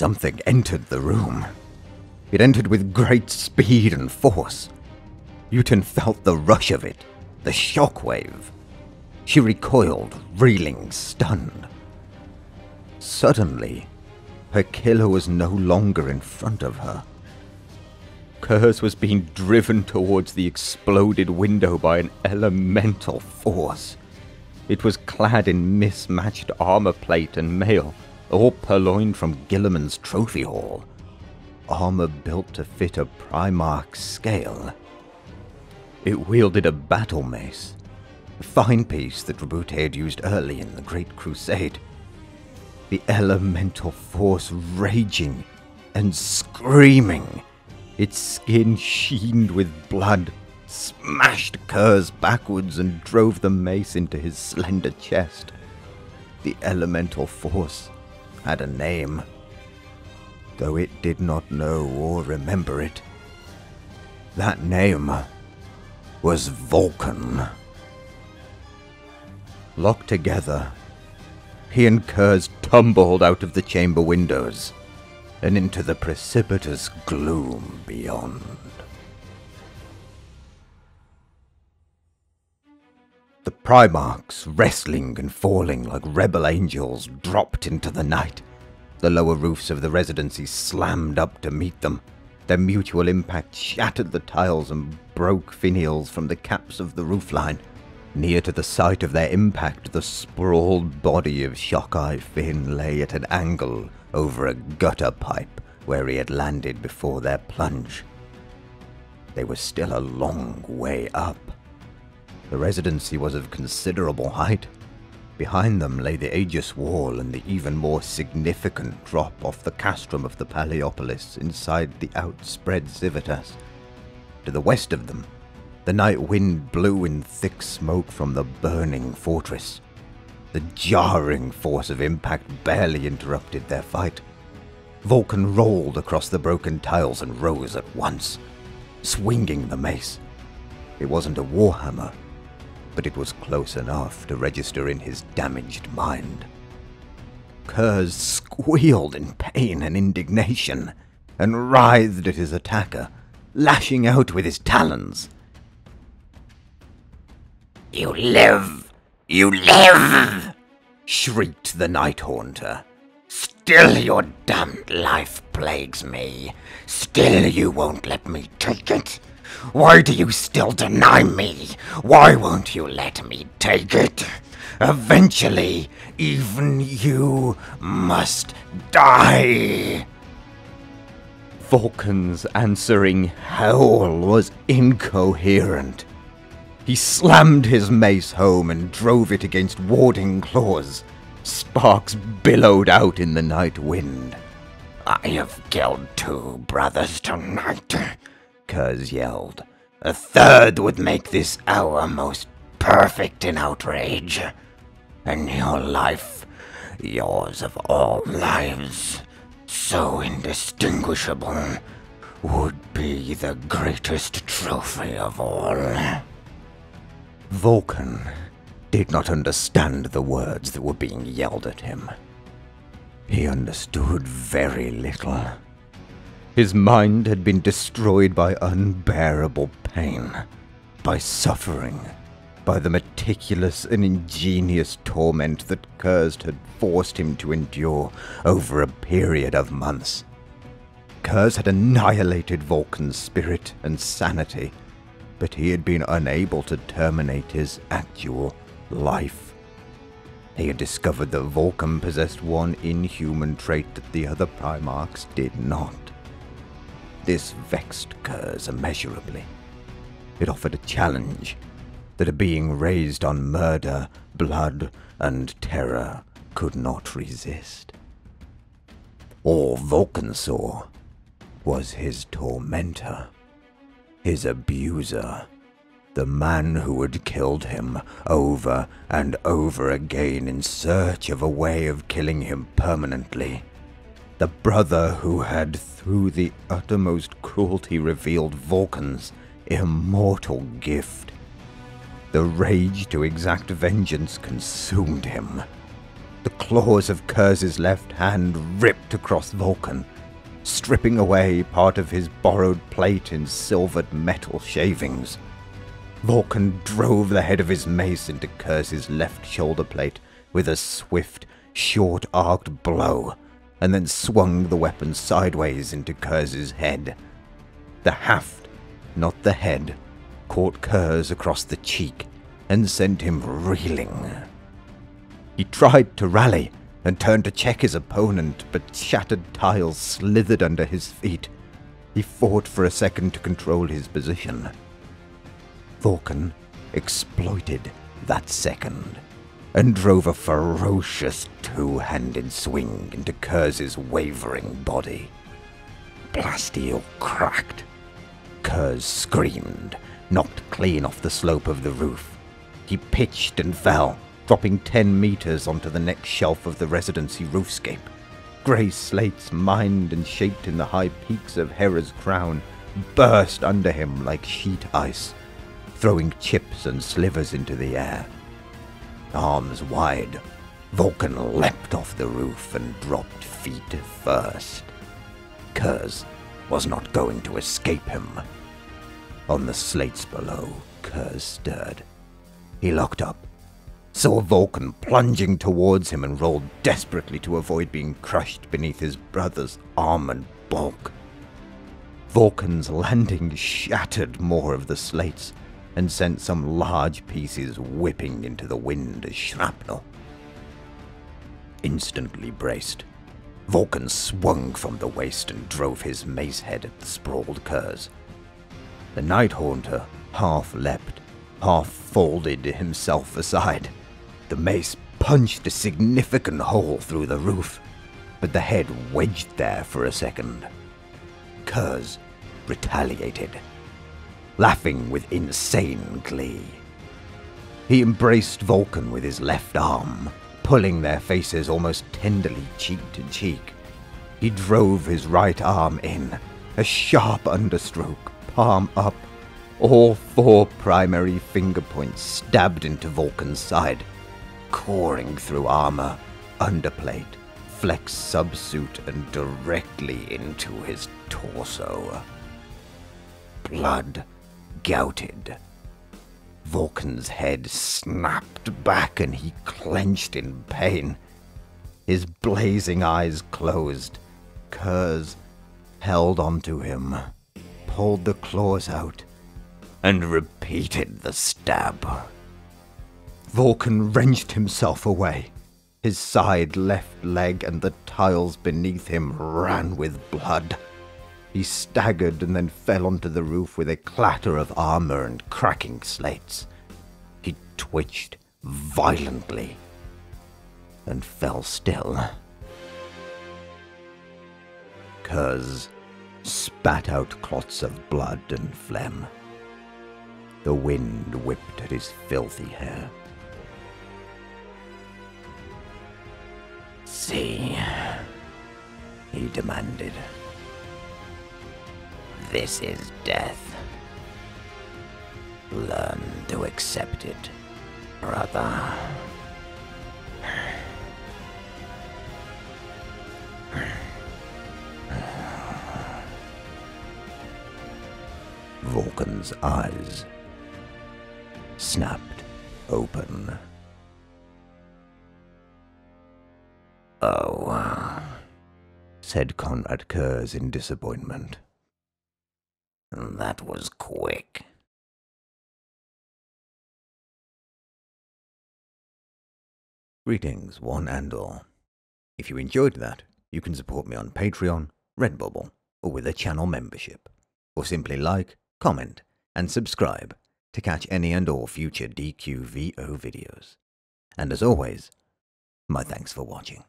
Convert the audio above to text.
Something entered the room. It entered with great speed and force. Utin felt the rush of it, the shockwave. She recoiled, reeling, stunned. Suddenly, her killer was no longer in front of her. Curze was being driven towards the exploded window by an elemental force. It was clad in mismatched armor plate and mail, all purloined from Guilliman's trophy hall. Armor built to fit a Primarch's scale. It wielded a battle mace, a fine piece that 𝗟𝗶𝗶𝗀𝗀 had used early in the Great Crusade. The elemental force raging and screaming. Its skin sheened with blood, smashed Curze backwards and drove the mace into his slender chest. The elemental force had a name, though it did not know or remember it. That name was Vulkan. Locked together, he and Curze tumbled out of the chamber windows and into the precipitous gloom beyond. The Primarchs, wrestling and falling like rebel angels, dropped into the night. The lower roofs of the residency slammed up to meet them. Their mutual impact shattered the tiles and broke finials from the caps of the roofline. Near to the site of their impact, the sprawled body of 𝗘𝗾𝗶𝗽𝗀𝗀 lay at an angle over a gutter pipe where he had landed before their plunge. They were still a long way up. The residency was of considerable height. Behind them lay the Aegis Wall and the even more significant drop off the castrum of the 𝗘𝗾𝗂𝗶𝗽𝗺 inside the outspread civitas. To the west of them, the night wind blew in thick smoke from the burning fortress. The jarring force of impact barely interrupted their fight. Vulkan rolled across the broken tiles and rose at once, swinging the mace. It wasn't a Warhammer, but it was close enough to register in his damaged mind. Curze squealed in pain and indignation, and writhed at his attacker, lashing out with his talons. "You live! You live!" shrieked the Night Haunter. "Still your damned life plagues me. Still you won't let me take it. Why do you still deny me? Why won't you let me take it? Eventually, even you must die." Vulkan's answering howl was incoherent. He slammed his mace home and drove it against warding claws. Sparks billowed out in the night wind. "I have killed 2 brothers tonight," Curze yelled. "A third would make this hour most perfect in outrage. And your life, yours of all lives, so indistinguishable, would be the greatest trophy of all." Vulkan did not understand the words that were being yelled at him. He understood very little. His mind had been destroyed by unbearable pain, by suffering, by the meticulous and ingenious torment that Curze had forced him to endure over a period of months. Curze had annihilated Vulkan's spirit and sanity, but he had been unable to terminate his actual life. He had discovered that Vulkan possessed one inhuman trait that the other Primarchs did not. This vexed Curze immeasurably. It offered a challenge that a being raised on murder, blood, and terror could not resist. All Vulkan saw was his tormentor, his abuser, the man who had killed him over and over again in search of a way of killing him permanently. The brother who had, through the uttermost cruelty, revealed Vulkan's immortal gift. The rage to exact vengeance consumed him. The claws of Curze's left hand ripped across Vulkan, stripping away part of his borrowed plate in silvered metal shavings. Vulkan drove the head of his mace into Curze's left shoulder plate with a swift, short-arced blow, and then swung the weapon sideways into Curze's head. The haft, not the head, caught Curze across the cheek and sent him reeling. He tried to rally and turned to check his opponent, but shattered tiles slithered under his feet. He fought for a second to control his position. Vulkan exploited that second and drove a ferocious two-handed swing into Curze's wavering body. Plasteel cracked. Curze screamed, knocked clean off the slope of the roof. He pitched and fell, dropping 10 meters onto the next shelf of the residency roofscape. Grey slates mined and shaped in the high peaks of Hera's crown burst under him like sheet ice, throwing chips and slivers into the air. Arms wide, Vulkan leapt off the roof and dropped feet first. Curze was not going to escape him. On the slates below, Curze stirred. He looked up, saw Vulkan plunging towards him, and rolled desperately to avoid being crushed beneath his brother's armored bulk. Vulkan's landing shattered more of the slates and sent some large pieces whipping into the wind as shrapnel. Instantly braced, Vulkan swung from the waist and drove his mace head at the sprawled Curze. The Night Haunter half leapt, half folded himself aside. The mace punched a significant hole through the roof, but the head wedged there for a second. Curze retaliated, laughing with insane glee. He embraced Vulkan with his left arm, pulling their faces almost tenderly cheek to cheek. He drove his right arm in, a sharp understroke, palm up. All 4 primary finger points stabbed into Vulkan's side, coring through armor, underplate, flex subsuit, and directly into his torso. Blood gouted. Vulkan's head snapped back and he clenched in pain. His blazing eyes closed. Curze held onto him, pulled the claws out, and repeated the stab. Vulkan wrenched himself away. His side left leg and the tiles beneath him ran with blood. He staggered and then fell onto the roof with a clatter of armor and cracking slates. He twitched violently and fell still. Curze spat out clots of blood and phlegm. The wind whipped at his filthy hair. "See," he demanded. "This is death. Learn to accept it, brother." Vulkan's eyes snapped open. "Oh," said Conrad Curze in disappointment. "That was quick." Greetings, one and all. If you enjoyed that, you can support me on Patreon, Redbubble, or with a channel membership. Or simply like, comment, and subscribe to catch any and all future DQVO videos. And as always, my thanks for watching.